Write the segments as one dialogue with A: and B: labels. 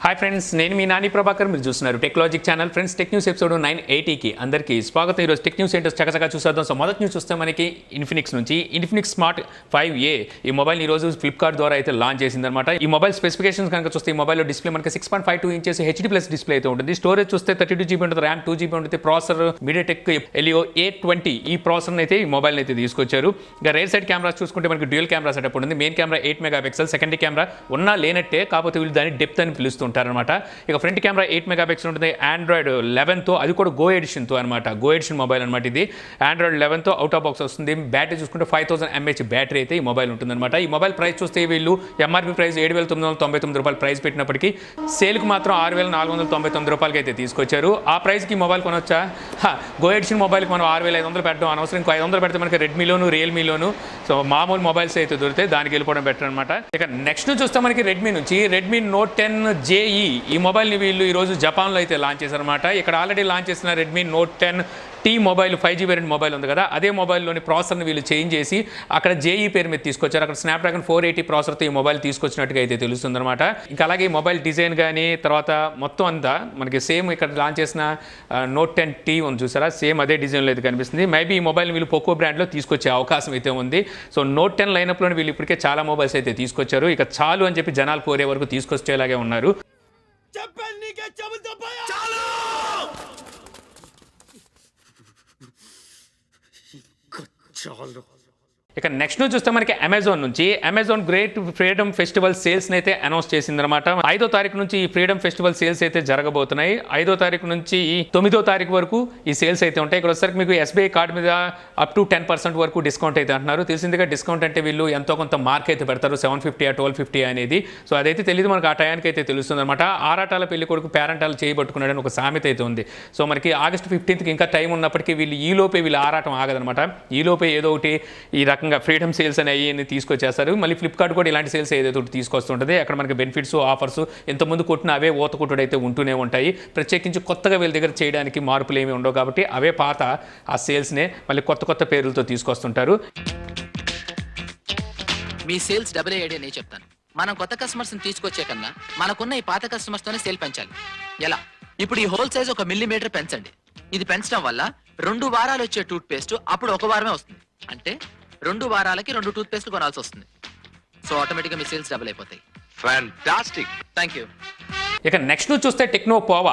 A: Hi friends, నేను మీ నాని ప్రభాకర్. మీరు చూస్తున్నారు technologic channel. Friends, tech news episode 980కి అందరికీ స్వాగతం. ఈరోజు టెక్ న్యూస్ ఏంటో చక్కగా చూసేద్దాం. సో మొదటి న్యూస్ చూస్తే మనకి ఇన్ఫినిక్స్ నుంచి ఇన్ఫినిక్స్ స్మార్ట్ 5A ఈ మొబైల్ ఈరోజు ఫ్లిప్కార్ట్ ద్వారా అయితే లాంచ్ చేసిందనమాట. ఈ మొబైల్ స్పెసిఫికేషన్స్ కనుక చూస్తే ఈ మొబైల్లో డిస్ప్లే మనకి 6.52 ఇంచెస్ HD+ డిస్ప్లే అయితే ఉంటుంది. స్టోరేజ్ చూస్తే 32GB ఉంటుంది, ర్యామ్ 2GB ఉంటుంది. ప్రాసెసర్ మీడియాటెక్ Helio A20 ఈ ప్రాసెసర్ అయితే ఈ మొబైల్ అయితే తీసుకొచ్చారు. ఇక రేర్ సైడ్ కెమెరాస్ చూసుకుంటే మనకి డ్యూయల్ కెమెరా సెటప్ ఉంటుంది. Main camera 8 megapixel, secondary camera ఉన్నా లేనట్టే, కాకపోతే వీళ్ళు దాన్ని డెప్త్ అని పిలుస్తుంటారు అనమాట. ఇక ఫ్రంట్ కెమెరా 8 మెగాపిక్సెల్ ఉంటుంది. ఆండ్రాయిడ్ 11తో, అది కూడా గో ఎడిషన్తో అనమాట. గో ఎడిషన్ మొబైల్ అనమాట ఇది. ఆండ్రాయిడ్ 11తో అవుట్ ఆఫ్ బాక్స్ వస్తుంది. బ్యాటరీ చూసుకుంటే 5000 mAh బ్యాటరీ అయితే ఈ మొబైల్ ఉంటుందన్నమాట. ఈ మొబైల్ ప్రైస్ చూస్తే వీళ్ళు ఎంఆర్పీ ప్రైస్ 7,999 రూపాయలు ప్రైస్ పెట్టినప్పటికీ సేల్కి మాత్రం 6,499 రూపాయలకి అయితే తీసుకొచ్చారు. ఆ ప్రైస్కి మొబైల్ కొనొచ్చా? గో ఎడిషన్ మొబైల్కి మనం 6,500 పెట్టడం అనవసరం. ఇంకో 500 పెడితే మనకి రెడ్మీలోను రియల్మీలోను సో మామూలు మొబైల్స్ అయితే దొరికితే దానికి వెళ్ళిపోవడం బెటర్ అనమాట. ఇక నెక్స్ట్ చూస్తే మనకి రెడ్మీ నోట్ 10 JE ఈ మొబైల్ని వీళ్ళు ఈరోజు జపాన్లో అయితే లాంచ్ చేశారనమాట. ఇక్కడ ఆల్రెడీ లాంచ్ చేసిన Redmi note 10T mobile 5G variant mobile ఉంది కదా, అదే మొబైల్లోని ప్రాసెసర్ని వీళ్ళు చేంజ్ చేసి అక్కడ JE పేరు మీద తీసుకొచ్చారు. అక్కడ స్నాప్డ్రాగన్ 480 ప్రాసెసర్తో ఈ మొబైల్ తీసుకొచ్చినట్టుగా అయితే తెలుస్తుంది అనమాట. ఇంకా అలాగే ఈ మొబైల్ డిజైన్ కానీ తర్వాత మొత్తం అంతా మనకి సేమ్ ఇక్కడ లాంచ్ చేసిన నోట్ 10T ఉంది చూసారా, సేమ్ అదే డిజైన్లో అయితే కనిపిస్తుంది. మేబీ ఈ మొబైల్ వీళ్ళు పోకో బ్రాండ్లో తీసుకొచ్చే అవకాశం అయితే ఉంది. సో నోట్ 10 లైనప్లోని వీళ్ళు ఇప్పటికే చాలా మొబైల్స్ అయితే తీసుకొచ్చారు. ఇక చాలు అని చెప్పి జనాలు కోరే వరకు తీసుకొచ్చేలాగే ఉన్నారు. ఇక నెక్స్ట్ చూస్తే మనకి Amazon great freedom festival sales అయితే అనౌన్స్ చేసిందనమాట. 5వ తారీఖు నుంచి ఈ ఫ్రీడమ్ ఫెస్టివల్ సేల్స్ అయితే జరగబోతున్నాయి. 5వ తారీఖు నుంచి 9వ తారీఖు వరకు ఈ సేల్స్ అయితే ఉంటాయి. ఇక్కడ వచ్చేసరికి మీకు SBI కార్డు మీద అప్ టు 10% వరకు డిస్కౌంట్ అయితే అంటున్నారు. తెలిసిందిగా డిస్కౌంట్ అంటే వీళ్ళు ఎంతో కొంత మార్క్ అయితే పెడతారు, 750 1250 అనేది. సో అదైతే తెలియదు మనకు, ఆ టయానికి అయితే తెలుస్తుంది అనమాట. ఆరాటాల పెళ్లి కొడుకు పేరెంటాలు చేయబట్టుకున్నాడని ఒక సామెత అయితే ఉంది. సో మనకి ఆగస్టు 15కి ఇంకా టైం ఉన్నప్పటికీ వీళ్ళు ఆరాటం ఆగదనమాట. ఈలోపే ఏదో ఒకటి ఈ రకంగా ఫ్రీడమ్ సేల్స్ అనేవి తీసుకొచ్చేస్తారు. మళ్ళీ ఫ్లిప్కార్ట్ కూడా ఇలాంటి సేల్స్ ఏదైతే తీసుకొస్తుంటుంది. అక్కడ మనకి బెనిఫిట్స్ ఆఫర్స్ ఎంతమంది కొట్టిన అవే ఓతకుట్టుడు అయితే ఉంటూనే ఉంటాయి. ప్రత్యేకించి కొత్తగా వీళ్ళ దగ్గర చేయడానికి మార్పులు ఏమి ఉండవు కాబట్టి అవే పాత ఆ సేల్స్నే మళ్ళీ కొత్త పేర్లతో తీసుకొస్తుంటారు.
B: మీ సేల్స్ డబుల్ అయ్యేది నేను చెప్తాను. మనం కొత్త కస్టమర్స్ని తీసుకొచ్చే కన్నా మనకున్న ఈ పాత కస్టమర్స్తోనే సేల్ పెంచాలి. ఎలా? ఇప్పుడు ఈ హోల్ సైజ్ 1 మిల్లీమీటర్ పెంచండి. ఇది పెంచడం వల్ల 2 వారాలు వచ్చే టూత్ పేస్ట్ అప్పుడు 1 వారమే వస్తుంది. అంటే 2 వారాలకి 2 టూత్ పేస్ట్ కొనాల్సి వస్తుంది. సో ఆటోమేటిక్గా మీ సేల్స్ డబుల్ అయిపోతాయి.
C: ఫ్యాంటాస్టిక్.
B: Thank you.
A: ఇక నెక్స్ట్ చూస్తే టెక్నో పోవా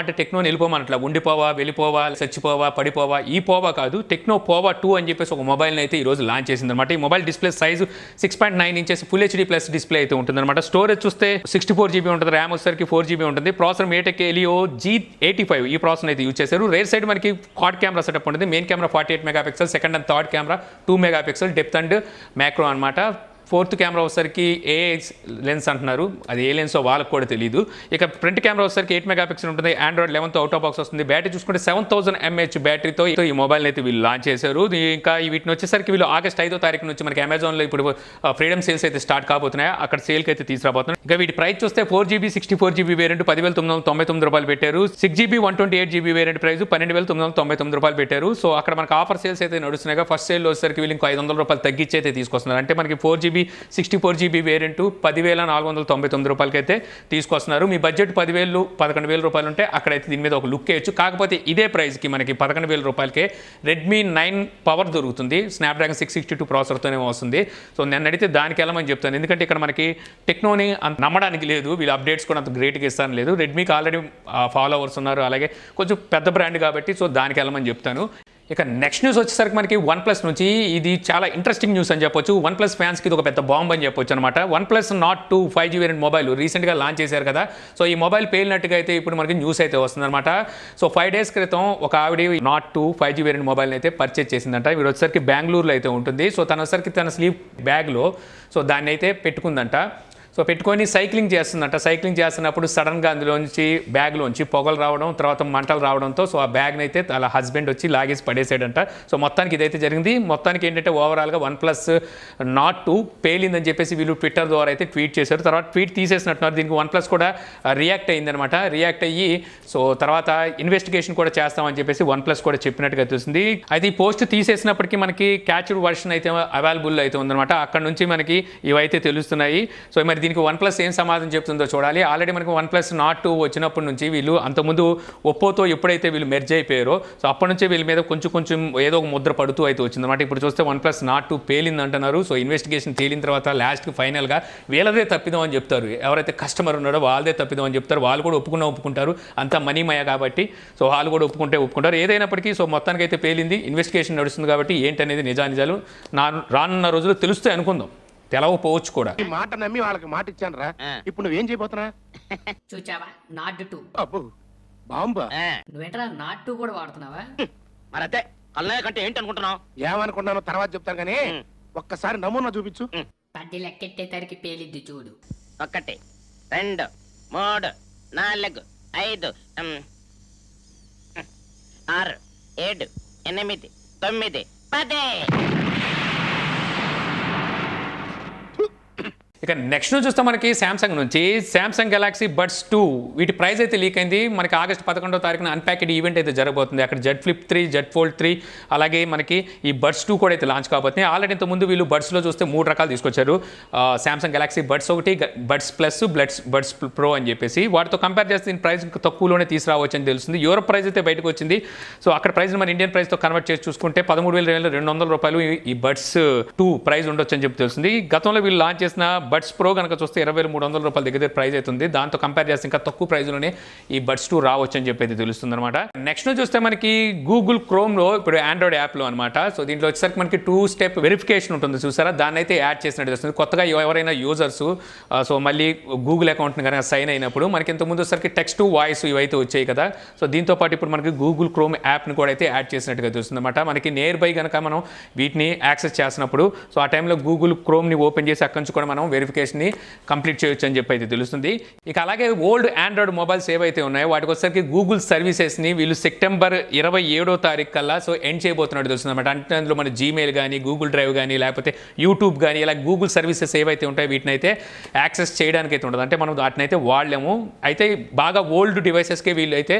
A: అంటే టెక్నోని వెళ్ళిపోమన్నట్ల, ఉండిపోవా, వెళ్ళిపోవా, చచ్చిపోవా, పడిపోవా, ఈ పోవా కాదు, టెక్నో పోవా 2 అని చెప్పేసి ఒక మొబైల్ని అయితే ఈరోజు లాంచ్ చేసిందనమాట. ఈ mobile display size 6.9 inches full HD+ display అయితే ఉంటుందన్నమాట. స్టోరేజ్ చూస్తే 64GB ఉంటుంది, ర్యామ్ వచ్చేసరికి 4GB ఉంటుంది. ప్రాసెసర్ మీడియాటెక్ Helio G85 ఈ ప్రాసెసర్ అయితే యూజ్ చేశారు. రేర్ సైడ్ మనకి క్వాడ్ కెమెరా సెటప్ ఉంటుంది. Main camera 48 megapixel, second and third camera 2 megapixel, depth and macro అనమాట. ఫోర్త్ కెమెరా వచ్చేసరికి లెన్స్ అంటున్నారు, అది ఏ లెన్సో వాళ్ళకి కూడా తెలియదు. ఇక ఫ్రంట్ కెమెరా వచ్చేసరికి 8 మెగాపిక్సెల్ ఉంటుంది. ఆండ్రాయిడ్ 11తో అవుట్ ఆఫ్ బాక్స్ వస్తుంది. బ్యాటరీ చూసుకుంటే 7000 mAh బ్యాటరీతో ఈ మొబైల్ అయితే వీళ్ళు లాంచ్ చేశారు. ఇంకా వీటిని వచ్చేసరికి వీళ్ళు ఆగస్ట్ 5వ తారీఖు నుంచి మనకి అమెజాన్లో ఇప్పుడు ఫ్రీడమ్ సేల్స్ అయితే స్టార్ట్ కాబోతున్నాయి. అక్కడ సేల్కి అయితే తీసుకురాబోతున్నాయి. ఇంకా వీటి ప్రైస్ చూస్తే 4GB 64GB వేరియంట్ 10,999 రూపాయలు పెట్టారు. 6GB 128GB వేరియంట్ ప్రైస్ 12,999 రూపాయలు పెట్టారు. సో అక్కడ మనకి ఆఫర్ సేల్స్ అయితే నడుస్తున్నాయి. ఫస్ట్ సేల్ వచ్చేసరికి వీళ్ళు ఇంకో 500 రూపాయలు తగ్గించి అయితే తీసుకొస్తున్నారు. అంటే మనకి 4GB 64GB వేరియంట్ 10,499 రూపాయలకి అయితే తీసుకొస్తున్నారు. మీ బడ్జెట్ 10,000 11,000 రూపాయలు ఉంటే అక్కడైతే దీని మీద ఒక లుక్ వేయచ్చు. కాకపోతే ఇదే ప్రైస్కి మనకి 11,000 రూపాయలకే రెడ్మీ 9 పవర్ దొరుకుతుంది. స్నాప్డ్రాగన్ 662 ప్రాసెసర్తోనే వస్తుంది. సో నేను అడిగితే దానికి వెళ్ళమని చెప్తాను. ఎందుకంటే ఇక్కడ మనకి టెక్నోని అంత నమ్మడానికి లేదు, వీళ్ళు అప్డేట్స్ కూడా అంత గ్రేట్గా ఇస్తాను లేదు. రెడ్మీకి ఆల్రెడీ ఫాలోవర్స్ ఉన్నారు, అలాగే కొంచెం పెద్ద బ్రాండ్ కాబట్టి సో దానికి వెళ్ళమని చెప్తాను. ఇక నెక్స్ట్ న్యూస్ వచ్చేసరికి మనకి OnePlus నుంచి ఇది చాలా ఇంట్రెస్టింగ్ న్యూస్ అని చెప్పొచ్చు. OnePlus ఫ్యాన్స్కి ఇది ఒక పెద్ద బాంబ్ అని చెప్పొచ్చు అనమాట. OnePlus Nord 2 5G variant mobile రీసెంట్గా లాంచ్ చేశారు కదా. సో ఈ మొబైల్ పేలినట్టుగా అయితే ఇప్పుడు మనకి న్యూస్ అయితే వస్తుందన్నమాట. సో 5 డేస్ క్రితం ఒక ఆవిడ Nord 2 5G వేరియంట్ మొబైల్ని అయితే పర్చేజ్ చేసిందంట. వీడు వచ్చేసరికి బెంగళూరులో అయితే ఉంటుంది. సో తన వచ్చేసరికి తన స్లీప్ బ్యాగ్లో సో దాన్ని అయితే పెట్టుకుందంట. సో పెట్టుకొని సైక్లింగ్ చేస్తుందంట. సైక్లింగ్ చేస్తున్నప్పుడు సడన్గా అందులోంచి బ్యాగ్లోంచి పొగలు రావడం, తర్వాత మంటలు రావడంతో సో ఆ బ్యాగ్ని అయితే అలా హస్బెండ్ వచ్చి లాగేసి పడేసాడంట. సో మొత్తానికి ఇదైతే జరిగింది. మొత్తానికి ఏంటంటే ఓవరాల్గా OnePlus Nord 2 పేలిందని చెప్పేసి వీళ్ళు ట్విట్టర్ ద్వారా అయితే ట్వీట్ చేశారు. తర్వాత ట్వీట్ తీసేసినట్టున్నారు. దీనికి OnePlus కూడా రియాక్ట్ అయ్యిందనమాట. రియాక్ట్ అయ్యి సో తర్వాత ఇన్వెస్టిగేషన్ కూడా చేస్తామని చెప్పేసి OnePlus కూడా చెప్పినట్టుగా తెలిసింది. అయితే ఈ పోస్ట్ తీసేసినప్పటికీ మనకి క్యాచ్డ్ వర్షన్ అయితే అవైలబుల్ అయితే ఉందన్నమాట. అక్కడ నుంచి మనకి ఇవైతే తెలుస్తున్నాయి. సో మరి మరి దీనికి OnePlus ఏం సమాధానం చెప్తుందో చూడాలి. ఆల్రెడీ మనకి OnePlus Nord 2 వచ్చినప్పటి నుంచి వీళ్ళు అంతకుముందు ఒప్పోతో ఎప్పుడైతే వీళ్ళు మెర్జ్ అయిపోయారో సో అప్పటి నుంచే వీళ్ళ మీద కొంచెం ఏదో ఒక ముద్ర పడుతూ అయితే వచ్చిందన్నమాట. ఇప్పుడు చూస్తే OnePlus Nord 2 పేలింది అంటున్నారు. సో ఇన్వెస్టిగేషన్ తేలిన తర్వాత లాస్ట్కి ఫైనల్గా వీళ్ళదే తప్పిదం అని చెప్తారు. ఎవరైతే కస్టమర్ ఉన్నాడో వాళ్ళదే తప్పిదం అని చెప్తారు. వాళ్ళు కూడా ఒప్పుకుంటారు. అంతా మనీమయ కాబట్టి సో వాళ్ళు కూడా ఒప్పుకుంటారు. ఏదైనప్పటికీ సో మొత్తానికి అయితే పేలింది. ఇన్వెస్టిగేషన్ నడుస్తుంది కాబట్టి ఏంటనేది నిజాలు రానున్న రోజులు తెలుస్తాయి అనుకుందాం. తెలవపోవచ్చు కూడా.
C: ఈ మాట నమ్మి వాళ్ళకి మాట ఇచ్చాను రా. ఇప్పుడు నువ్వేం చేయబోతున్నా?
D: చూచావా నాట్ 2
C: అబ్బో బాంబా.
D: నువ్వేంట్రా నాట్ 2 కూడా వాడుతున్నావా?
E: మరి అదే కల్లయ్య కంటే ఏంటి అనుకుంటున్నావు?
C: ఏమనుకున్నానో తర్వాత చెప్తాను కానీ ఒక్కసారి నమూనా చూపించు.
D: 10 లెక్కెట్టేసరికి పేలిద్ది చూడు.
E: 1 2 3 4 5 6 7 8 9 10.
A: ఇక నెక్స్ట్ చూస్తే మనకి శాంసంగ్ నుంచి శాంసంగ్ గెలాక్సీ బడ్స్ 2 వీటి ప్రైస్ అయితే లీక్ అయింది. మనకి ఆగస్ట్ 11వ తారీఖున అన్ప్యాకెడ్ ఈవెంట్ అయితే జరగబోతుంది. అక్కడ జెడ్ ఫ్లిప్ 3, జెడ్ ఫోల్డ్ 3 అలాగే మనకి ఈ బడ్స్ 2 కూడా అయితే లాంచ్ కాబోతుంది. ఆల్రెడీ ఇంతకుముందు వీళ్ళు బడ్స్లో చూస్తే 3 రకాలు తీసుకొచ్చారు. Samsung Galaxy buds 1, buds plus, buds pro అని చెప్పేసి వాటితో కంపేర్ చేస్తే దీని ప్రైస్ తక్కువలోనే తీసుకురావచ్చు అని తెలుస్తుంది. యూరోప్ ప్రైస్ అయితే బయటకు వచ్చింది. సో అక్కడ ప్రైస్ మన ఇండియన్ ప్రైస్తో కన్వర్ట్ చేసి చూసుకుంటే 13,200 రూపాయలు ఈ బడ్స్ 2 ప్రైస్ ఉండొచ్చు అని చెప్పి తెలుస్తుంది. గతంలో వీళ్ళు లాంచ్ చేసిన బడ్స్ ప్రో కనుక చూస్తే 20,300 రూపాయల దగ్గర ప్రైస్ అవుతుంది. దాంతో కంపేర్ చేస్తే ఇంకా తక్కువ ప్రైస్లోనే ఈ బడ్స్ 2 రావచ్చు అని చెప్పి అయితే తెలుస్తుంది అనమాట. నెక్స్ట్ చూస్తే మనకి గూగుల్ క్రోమ్లో ఇప్పుడు ఆండ్రాయిడ్ యాప్లో అనమాట. సో దీంట్లో వచ్చేసరికి మనకి 2 స్టెప్ వెరిఫికేషన్ ఉంటుంది చూసారా, దాన్ని అయితే యాడ్ చేసినట్టు తెలుస్తుంది. కొత్తగా ఎవరైనా యూజర్స్ సో మళ్ళీ గూగుల్ అకౌంట్ని కనుక సైన్ అయినప్పుడు మనకి ఇంతకుముందు వచ్చేసరికి టెక్స్ట్ టు వాయిస్ ఇవైతే వచ్చాయి కదా. సో దీంతో పాటు ఇప్పుడు మనకి గూగుల్ క్రోమ్ యాప్ని కూడా అయితే యాడ్ చేసినట్టుగా తెలుస్తుంది అనమాట. మనకి నియర్ బై కనుక మనం వీటిని యాక్సెస్ చేసినప్పుడు సో ఆ టైంలో గూగుల్ క్రోమ్ని ఓపెన్ చేసి అక్కడి నుంచి కూడా మనం వెరిఫికేషన్ కంప్లీట్ చేయొచ్చు అని చెప్పి అయితే తెలుస్తుంది. ఇక అలాగే ఓల్డ్ ఆండ్రాయిడ్ మొబైల్స్ ఏవైతే ఉన్నాయో వాటికి వచ్చేసరికి గూగుల్ సర్వీసెస్ని వీళ్ళు సెప్టెంబర్ 27వ తారీఖు కల్లా సో ఎండ్ చేయబోతున్నట్టు తెలుస్తుంది అనమాట. అంటే అందులో మన జీమెయిల్ కానీ, గూగుల్ డ్రైవ్ కానీ, లేకపోతే యూట్యూబ్ కానీ ఇలా గూగుల్ సర్వీసెస్ ఏవైతే ఉంటాయో వీటిని అయితే యాక్సెస్ చేయడానికి అయితే ఉండదు. అంటే మనం వాటిని అయితే వాడలేము. అయితే బాగా ఓల్డ్ డివైసెస్కే వీళ్ళు అయితే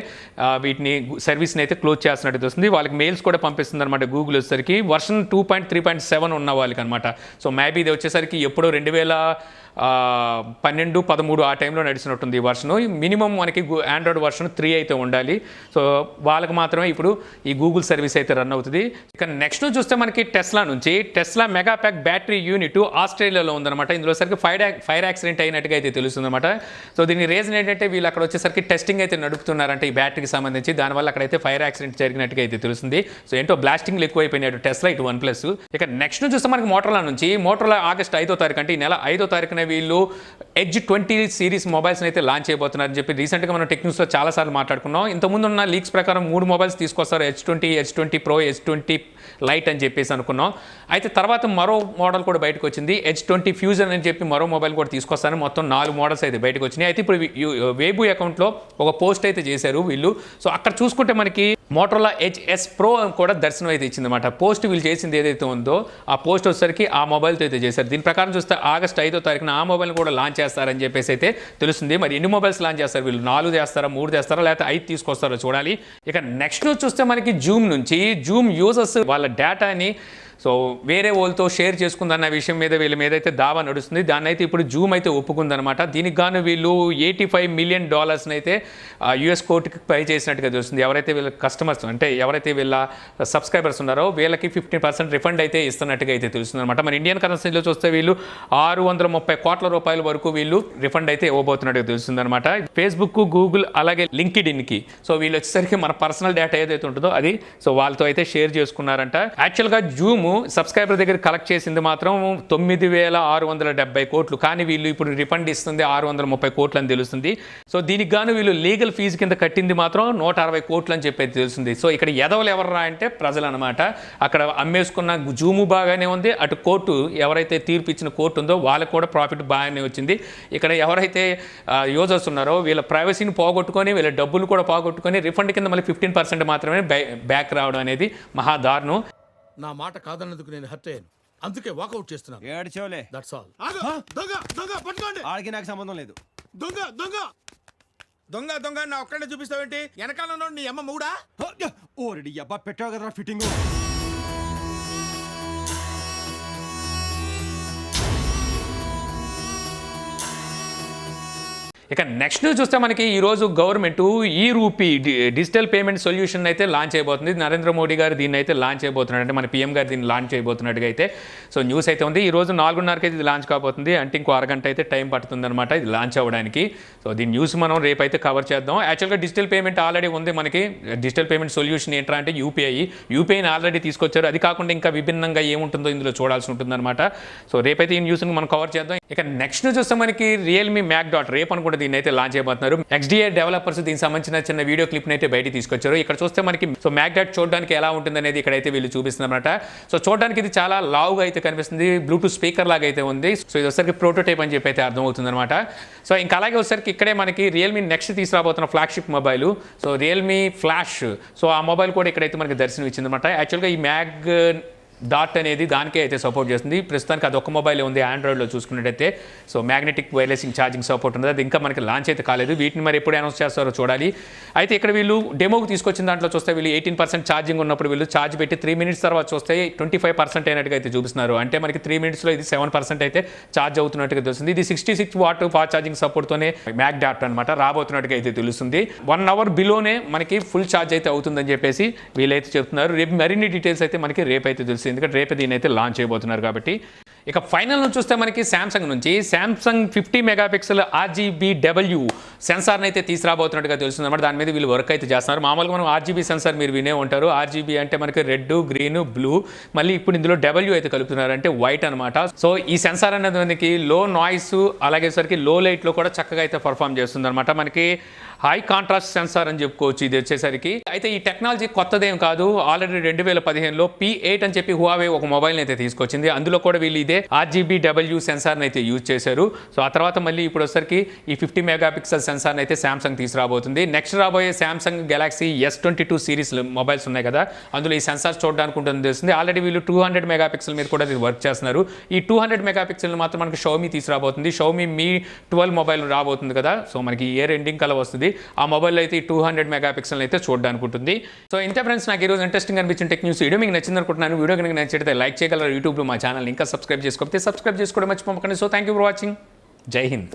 A: వీటిని సర్వీస్ని అయితే క్లోజ్ చేస్తున్నట్టు తెలుస్తుంది. వాళ్ళకి మెయిల్స్ కూడా పంపిస్తుంది అనమాట గూగుల్ వచ్చేసరికి వర్షన్ 2.3.7 ఉన్న వాళ్ళకి అనమాట. సో మేబీ ఇది వచ్చేసరికి ఎప్పుడో 2012-13 ఆ టైంలో నడిచినట్టుంది ఈ వర్షను. మినిమం మనకి ఆండ్రాయిడ్ వర్షన్ 3 అయితే ఉండాలి. సో వాళ్ళకి మాత్రమే ఇప్పుడు ఈ గూగుల్ సర్వీస్ అయితే రన్ అవుతుంది. ఇక నెక్స్ట్ చూస్తే మనకి టెస్లా నుంచి Tesla mega pack battery unit ఆస్ట్రేలియాలో ఉందన్నమాట. ఇందులో సరికి ఫైర్ యాక్సిడెంట్ అయినట్టుగా అయితే తెలుస్తుంది అనమాట. సో దీని రీజన్ ఏంటంటే వీళ్ళు అక్కడ వచ్చేసరికి టెస్టింగ్ అయితే నడుపుతున్నారంటే ఈ బ్యాటరీకి సంబంధించి, దానివల్ల అక్కడైతే ఫైర్ యాక్సిడెంట్ జరిగినట్టుగా అయితే తెలుస్తుంది. సో ఏంటో బ్లాస్టింగ్లు ఎక్కువైపోయినాయి టెస్లా ఇటు OnePlus. ఇక నెక్స్ట్ చూస్తే మనకి మోటరోలా నుంచి ఆగస్ట్ 5వ తారీఖు అంటే ఈ నెల 5వ తారీఖున వీళ్ళు ఎడ్జ్ 20 సిరీస్ మొబైల్స్ని అయితే లాంచ్ చేయబోతున్నారని చెప్పి రీసెంట్గా మనం టెక్నిక్స్లో చాలాసార్లు మాట్లాడుకున్నాం. ఇంతకుముందు ఉన్న లీక్స్ ప్రకారం 3 మొబైల్స్ తీసుకొస్తారు, H20 Pro, H20 లైట్ అని చెప్పేసి అనుకున్నాం. అయితే తర్వాత మరో మోడల్ కూడా బయటకు వచ్చింది, H20 ఫ్యూజన్ అని చెప్పి మరో మొబైల్ కూడా తీసుకొస్తాను. మొత్తం 4 మోడల్స్ అయితే బయటకు వచ్చినాయి. అయితే ఇప్పుడు వేబు అకౌంట్లో ఒక పోస్ట్ అయితే చేశారు వీళ్ళు. సో అక్కడ చూసుకుంటే మనకి మోటరోలా HS Pro కూడా దర్శనం అయితే ఇచ్చిందన్నమాట. పోస్ట్ వీళ్ళు చేసింది ఏదైతే ఉందో ఆ పోస్ట్ వచ్చేసరికి ఆ మొబైల్తో అయితే చేశారు. దీని ప్రకారం చూస్తే ఆగస్ట్ 5వ తారీఖున ఆ మొబైల్ కూడా లాంచ్ చేస్తారని చెప్పేసి అయితే తెలుస్తుంది. మరి ఎన్ని మొబైల్స్ లాంచ్ చేస్తారు వీళ్ళు? 4 చేస్తారా, 3 చేస్తారా, లేకపోతే 5 తీసుకొస్తారో చూడాలి. ఇక నెక్స్ట్ చూస్తే మనకి జూమ్ యూజర్స్ వాళ్ళ డేటాని సో వేరే వాళ్ళతో షేర్ చేసుకుందన్న విషయం మీద వీళ్ళ మీద అయితే దావా నడుస్తుంది. దాన్ని అయితే ఇప్పుడు జూమ్ అయితే ఒప్పుకుందనమాట. దీనికి గాను వీళ్ళు $85 మిలియన్ అయితే US కోర్టుకి పే చేసినట్టుగా తెలుస్తుంది. ఎవరైతే వీళ్ళ కస్టమర్స్ అంటే ఎవరైతే వీళ్ళ సబ్స్క్రైబర్స్ ఉన్నారో వీళ్ళకి 15% రిఫండ్ అయితే ఇస్తున్నట్టుగా అయితే తెలుస్తుంది అనమాట. మన ఇండియన్ కరెన్సీలో చూస్తే వీళ్ళు 630 కోట్ల రూపాయల వరకు వీళ్ళు రిఫండ్ అయితే ఇవ్వబోతున్నట్టుగా తెలుస్తుంది అనమాట. ఫేస్బుక్, గూగుల్ అలాగే లింక్డ్ఇన్కి సో వీళ్ళు వచ్చేసరికి మన పర్సనల్ డేటా ఏదైతే ఉంటుందో అది సో వాళ్ళతో అయితే షేర్ చేసుకున్నారంట. యాక్చువల్గా జూమ్ సబ్స్క్రైబర్ దగ్గర కలెక్ట్ చేసింది మాత్రం 9,670 కోట్లు, కానీ వీళ్ళు ఇప్పుడు రిఫండ్ ఇస్తుంది 630 కోట్లు అని తెలుస్తుంది. సో దీనికి గాను వీళ్ళు లీగల్ ఫీజు కింద కట్టింది మాత్రం 160 కోట్లు అని చెప్పి తెలుస్తుంది. సో ఇక్కడ ఎదవలు ఎవర్రా అంటే ప్రజలు అనమాట. అక్కడ అమ్మేసుకున్న జూము బాగానే ఉంది, అటు కోర్టు ఎవరైతే తీర్పు ఇచ్చిన కోర్టు ఉందో వాళ్ళకు కూడా ప్రాఫిట్ బాగానే వచ్చింది. ఇక్కడ ఎవరైతే యూజర్స్ ఉన్నారో వీళ్ళ ప్రైవసీని పోగొట్టుకొని వీళ్ళ డబ్బులు కూడా పోగొట్టుకొని రిఫండ్ కింద మళ్ళీ 15% మాత్రమే బ్యాక్ రావడం అనేది మహా దారుణం.
F: నా మాట కాదన్నందుకు నేను హర్ట్ అయ్యాను, అందుకే వాకౌట్ చేస్తున్నాను.
G: ఏడ్చోలే,
F: దట్స్ ఆల్. దొంగ పట్టుకోండి.
G: ఆడికి నాకు సంబంధం లేదు.
F: దొంగ దొంగ దొంగ దొంగ నా ఒక్కడే చూపిస్తావేంటి? వెనకాల నీ అమ్మ మూడా?
G: ఓరెడి అబ్బా పెట్టావు కదరా ఫిట్టింగ్.
A: ఇక నెక్స్ట్ న్యూస్ చూస్తే మనకి ఈరోజు గవర్నమెంట్ ఈ రూపీ డిజిటల్ పేమెంట్ సొల్యూషన్ అయితే లాంచ్ అయిపోతుంది. నరేంద్ర మోడీ గారు దీన్ని అయితే లాంచ్ అయిపోతున్నాడు, అంటే మన పీఎం గారు దీన్ని లాంచ్ అయిపోతున్నట్టుగా అయితే సో న్యూస్ అయితే ఉంది. ఈ రోజు 4:30కి ఇది లాంచ్ కాబోతుంది, అంటే ఇంకో అరగంట అయితే టైం పడుతుంది అనమాట ఇది లాంచ్ అవ్వడానికి. సో దీని న్యూస్ మనం రేపైతే కవర్ చేద్దాం. యాక్చువల్గా డిజిటల్ పేమెంట్ ఆల్రెడీ ఉంది మనకి. డిజిటల్ పేమెంట్ సొల్యూషన్ ఏంట్రా అంటే యూపీఐని ఆల్రెడీ తీసుకొచ్చారు. అది కాకుండా ఇంకా విభిన్నంగా ఏముంటుందో ఇందులో చూడాల్సి ఉంటుందన్నమాట. సో రేపైతే ఈ న్యూస్ని మనం కవర్ చేద్దాం. ఇక నెక్స్ట్ న్యూస్ చూస్తే మనకి రియల్మీ మ్యాక్ డాట్ రేపు అనుకుంటే దీన్ని అయితే లాంచ్ అయిపోతున్నారు. XDA డెవలపర్స్ దీనికి సంబంధించిన చిన్న వీడియో క్లిప్ని అయితే బయట తీసుకొచ్చారు. ఇక్కడ చూస్తే మనకి సో మ్యాక్ డాట్ చూడడానికి ఎలా ఉంటుంది అనేది ఇక్కడైతే వీళ్ళు చూపిస్తున్నారన్నమాట. సో చూడడానికి ఇది చాలా లావుగా అయితే కనిపిస్తుంది, బ్లూటూత్ స్పీకర్ లాగా అయితే ఉంది. సో ఇది వచ్చరికి ప్రోటోటైప్ అని చెప్పి అయితే అర్థమవుతుంది అనమాట. సో ఇంకా అలాగే వచ్చరికి ఇక్కడే మనకి రియల్మీ నెక్స్ట్ తీసుకురాబోతున్న flagship mobile so Realme flash, so ఆ మొబైల్ కూడా ఇక్కడైతే మనకి దర్శనం ఇచ్చిందన్నమాట. యాక్చువల్గా ఈ మ్యాక్ డాట్ అనేది దానికే అయితే సపోర్ట్ చేస్తుంది. ప్రస్తుతానికి అది ఒక మొబైల్ ఉంది ఆండ్రాయిడ్లో చూసుకున్నట్టయితే. సో మ్యాగ్నెటిక్ వైర్లెసింగ్ ఛార్జింగ్ సపోర్ట్ ఉంది, అది ఇంకా మనకి లాంచ్ అయితే కాలేదు. వీటిని మరి ఎప్పుడు అనౌన్స్ చేస్తారో చూడాలి. అయితే ఇక్కడ వీళ్ళు డెమోకి తీసుకొచ్చిన దాంట్లో చూస్తే వీళ్ళు 18% ఛార్జింగ్ ఉన్నప్పుడు వీళ్ళు ఛార్జ్ పెట్టి 3 మినిట్స్ తర్వాత చూస్తే 25% అయినట్టుగా అయితే చూపిస్తున్నారు. అంటే మనకి 3 మినిట్స్లో ఇది 7% అయితే ఛార్జ్ అవుతున్నట్టుగా తెలుస్తుంది. ఇది 66 వాట్ ఫాస్ట్ ఛార్జింగ్ సపోర్ట్తోనే మ్యాక్ డాట్ అనమాట రాబోతున్నట్టుగా అయితే తెలుస్తుంది. 1 అవర్ బిలోనే మనకి ఫుల్ ఛార్జ్ అయితే అవుతుందని చెప్పేసి వీళ్ళైతే చెప్తున్నారు. రేపు మరిన్ని డీటెయిల్స్ అయితే మనకి రేపైతే తెలుస్తుంది, ఎందుకంటే రేపు దీని అయితే లాంచ్ చేయబోతున్నారు కాబట్టి. ఇక ఫైనల్ నుంచి చూస్తే మనకి శాంసంగ్ నుంచి శాంసంగ్ 50 మెగాపిక్సెల్ RGBW సెన్సార్ని అయితే తీసుకురాబోతున్నట్టుగా తెలుస్తుంది అనమాట. దాని మీద వీళ్ళు వర్క్ అయితే చేస్తున్నారు. మామూలుగా మనం RGB సెన్సార్ మీరు వినే ఉంటారు. RGB అంటే మనకి రెడ్, గ్రీన్, బ్లూ, మళ్ళీ ఇప్పుడు ఇందులో W అయితే కలుపుతున్నారు, అంటే వైట్ అనమాట. సో ఈ సెన్సార్ అనేది మనకి లో నాయిస్ అలాగే సరికి లో లైట్లో కూడా చక్కగా అయితే పర్ఫామ్ చేస్తుంది అనమాట. మనకి హై కాంట్రాస్ట్ సెన్సార్ అని చెప్పుకోవచ్చు ఇది వచ్చేసరికి. అయితే ఈ టెక్నాలజీ కొత్తదేం కాదు, ఆల్రెడీ 2015లో P8 అని చెప్పి హువావే ఒక మొబైల్ని అయితే తీసుకొచ్చింది. అందులో కూడా వీళ్ళు ఇదే RGBW సెన్సార్ని అయితే యూజ్ చేశారు. సో ఆ తర్వాత మళ్ళీ ఇప్పుడు వచ్చేసరికి ఈ 50 మెగాపిక్సెల్ సెన్సార్ని అయితే శాంసంగ్ తీసుకురాబోతుంది. నెక్స్ట్ రాబోయే Samsung Galaxy S22 series mobiles ఉన్నాయి కదా, అందులో ఈ సెన్సార్ చూడడానికి ఉంటుంది తెలుస్తుంది. ఆల్రెడీ వీళ్ళు 200 మెగాపిక్సెల్ మీద కూడా వర్క్ చేస్తున్నారు. ఈ 200 మెగాపిక్సెల్ మాత్రం మనకి షౌమీ తీసుకురాబోతుంది. షౌమీ Mi 12 మొబైల్ రాబోతుంది కదా, సో మనకి ఇయర్ ఎండింగ్ కల్లా వస్తుంది. ఆ మొబైల్లో అయితే ఈ 200 మెగాపిక్సెల్ అయితే చూడడానికి ఉంటుంది. సో ఇంతే ఫ్రెండ్స్, నాకు ఈరోజు ఇంట్రెస్టింగ్ అనిపించిన టెక్ న్యూస్ వీడియో మీకు నచ్చింది అనుకుంటున్నాను. వీడియో కనుక నచ్చితే లైక్ చేయగలరు. యూట్యూబ్లో మా ఛానల్ ఇంకా సబ్స్క్రైబ్ చేసుకోకపోతే సబ్స్క్రైబ్ చేసుకోవడం మర్చిపోకండి. So thank you for watching. జై హింద్.